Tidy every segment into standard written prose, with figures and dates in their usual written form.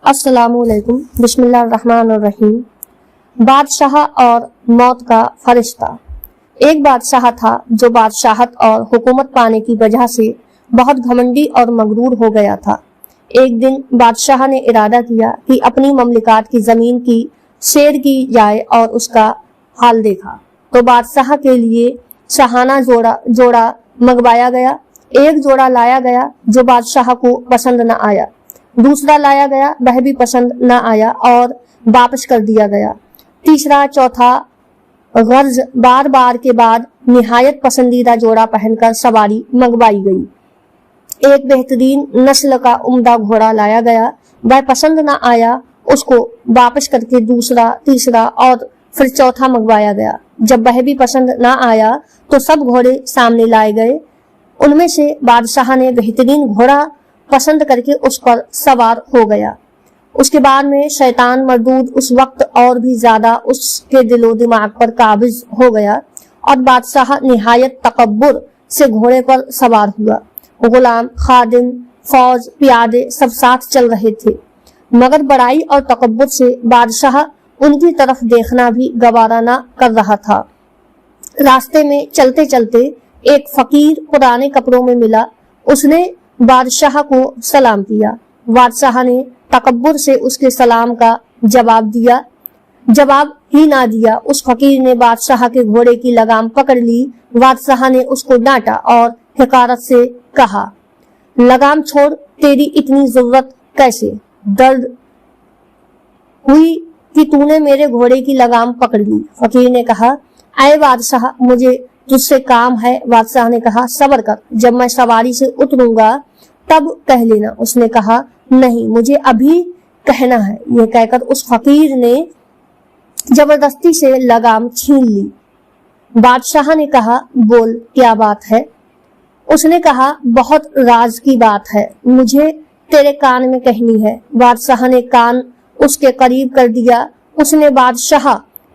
अस्सलाम वालेकुम। बिस्मिल्लाहिर्रहमानिर्रहीम। बादशाह और मौत का फरिश्ता। एक बादशाह था जो बादशाहत और हुकूमत पाने की वजह से बहुत घमंडी और मगरूर हो गया था। एक दिन बादशाह ने इरादा किया कि अपनी ममलिकात की जमीन की सैर की जाए और उसका हाल देखा। तो बादशाह के लिए शाहाना जोड़ा मंगवाया गया। एक जोड़ा लाया गया जो बादशाह को पसंद न आया, दूसरा लाया गया, वह भी पसंद न आया और वापस कर दिया गया। तीसरा चौथा गर्ज बार बार के बाद निहायत पसंदीदा जोड़ा पहनकर सवारी मंगवाई गई। एक बेहतरीन नस्ल का उम्दा घोड़ा लाया गया, वह पसंद न आया, उसको वापस करके दूसरा, तीसरा और फिर चौथा मंगवाया गया। जब वह भी पसंद न आया तो सब घोड़े सामने लाए गए। उनमें से बादशाह ने बेहतरीन घोड़ा पसंद करके उस पर सवार हो गया। उसके बाद में शैतान मरदूद उस वक्त और भी ज्यादा उसके दिलो दिमाग पर काबिज हो गया और बादशाह निहायत तकब्बुर से घोड़े पर सवार हुआ। गुलाम, खादिम, फौज, पियादे सब साथ चल रहे थे, मगर बड़ाई और तकब्बुर से बादशाह उनकी तरफ देखना भी गवारा न कर रहा था। रास्ते में चलते चलते एक फकीर पुराने कपड़ों में मिला। उसने बादशाह को सलाम किया। बादशाह ने तकब्बुर से उसके सलाम का जवाब ही ना दिया। उस फकीर ने बादशाह के घोड़े की लगाम पकड़ ली। बादशाह ने उसको डांटा और हकारत से कहा, लगाम छोड़, तेरी इतनी जरूरत कैसे? दर्द हुई कि तूने मेरे घोड़े की लगाम पकड़ ली। फकीर ने कहा, ऐ बादशाह, मुझे तुझसे काम है। बादशाह ने कहा, सब्र कर, जब मैं सवारी से उतरूंगा तब कह लेना। उसने कहा, नहीं, मुझे अभी कहना है। यह कहकर उस फकीर ने जबरदस्ती से लगाम छीन ली। बादशाह ने कहा, बोल, क्या बात है? उसने कहा, बहुत राज की बात है, मुझे तेरे कान में कहनी है। बादशाह ने कान उसके करीब कर दिया। उसने बादशाह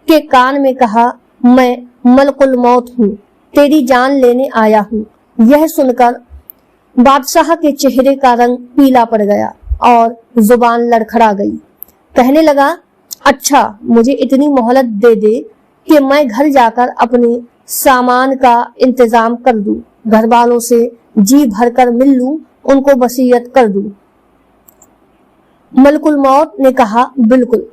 के कान में कहा, मैं मलकुल मौत हूँ, तेरी जान लेने आया हूँ। यह सुनकर बादशाह के चेहरे का रंग पीला पड़ गया और जुबान लड़खड़ा गई। कहने लगा, अच्छा, मुझे इतनी मोहलत दे दे कि मैं घर जाकर अपने सामान का इंतजाम कर दूं, घर वालों से जी भरकर मिल लूं, उनको वसीयत कर दूं। मलकुल मौत ने कहा, बिल्कुल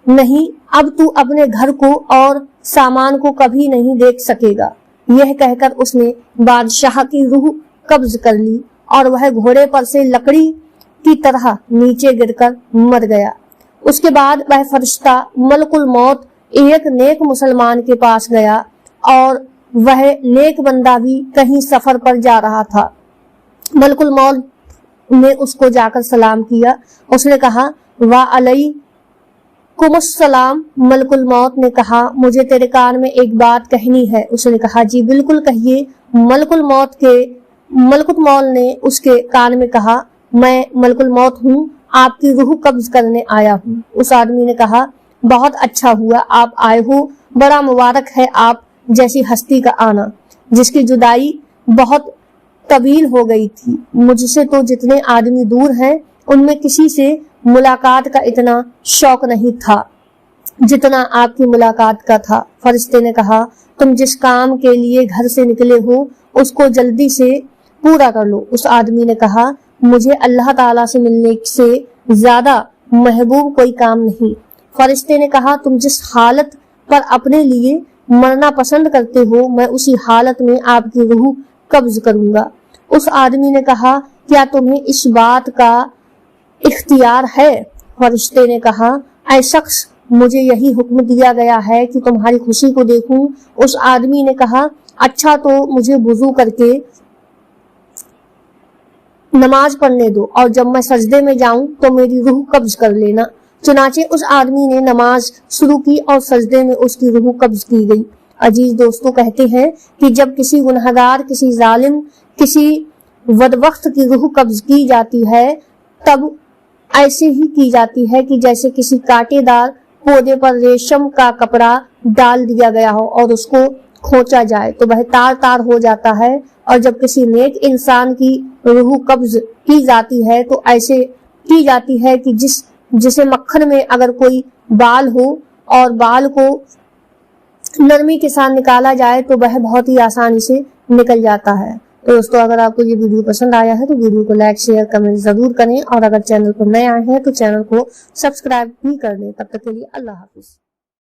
नहीं, अब तू अपने घर को और सामान को कभी नहीं देख सकेगा। यह कहकर उसने बादशाह की रूह कब्ज कर ली और वह घोड़े पर से लकड़ी की तरह नीचे गिरकर मर गया। उसके बाद वह फरिश्ता मलकुल मौत एक नेक मुसलमान के पास गया और वह नेक बंदा भी कहीं सफर पर जा रहा था। मलकुल मौत ने उसको जाकर सलाम किया। उसने कहा, वा अलैकुमुस्सलाम। मलकुल मौत ने कहा, मुझे तेरे कान में एक बात कहनी है। उसने कहा, जी बिल्कुल कहिए। मलकुल मौत ने उसके कान में कहा, मैं मलकुल मौत हूँ, आपकी रूह कब्ज करने आया हूँ। उस आदमी ने कहा, बहुत अच्छा हुआ आप आए हो, बड़ा मुबारक है आप जैसी हस्ती का आना, जिसकी जुदाई बहुत तवील हो गई थी। मुझसे तो जितने आदमी दूर हैं उनमें किसी से मुलाकात का इतना शौक नहीं था जितना आपकी मुलाकात का था। फरिश्ते ने कहा, तुम जिस काम के लिए घर से निकले हो उसको जल्दी से पूरा कर लो। उस आदमी ने कहा, मुझे अल्लाह ताला से मिलने से ज्यादा महबूब कोई काम नहीं। फरिश्ते ने कहा, तुम जिस हालत पर अपने लिए मरना पसंद करते हो, मैं उसी हालत में आपकी रूह कब्ज करूंगा। उस आदमी ने कहा, क्या तुम्हें इस बात का इख्तियार है? फरिश्ते ने कहा, ऐ शख्स, मुझे यही हुक्म दिया गया है कि तुम्हारी खुशी को देखूं। उस आदमी ने कहा, अच्छा, तो मुझे वुजू करके नमाज पढ़ने दो और जब मैं सजदे में जाऊं तो मेरी रूह कब्ज कर लेना। चुनाचे उस आदमी ने नमाज शुरू की और सजदे में उसकी रूह कब्ज की गई। अजीज दोस्तों, कहते हैं कि जब किसी गुनहगार, किसी जालिम, किसी बदबख्त की रूह कब्ज की जाती है तब ऐसे ही की जाती है कि जैसे किसी कांटेदार पौधे पर रेशम का कपड़ा डाल दिया गया हो और उसको खोचा जाए तो वह तार तार हो जाता है। और जब किसी नेक इंसान की रूह कब्ज की जाती है तो ऐसे की जाती है कि जिस جسے مکھن میں اگر کوئی بال ہو اور بال کو نرمی کے ساتھ نکالا جائے تو وہ بہت ہی آسانی سے نکل جاتا ہے۔ تو دوستوں اگر آپ کو یہ ویڈیو پسند آیا ہے تو ویڈیو کو لائک شیئر کمنٹ ضرور کریں، اور اگر چینل پر نئے آئے ہیں تو چینل کو سبسکرائب بھی کر دیں۔ تب تک کے لیے اللہ حافظ۔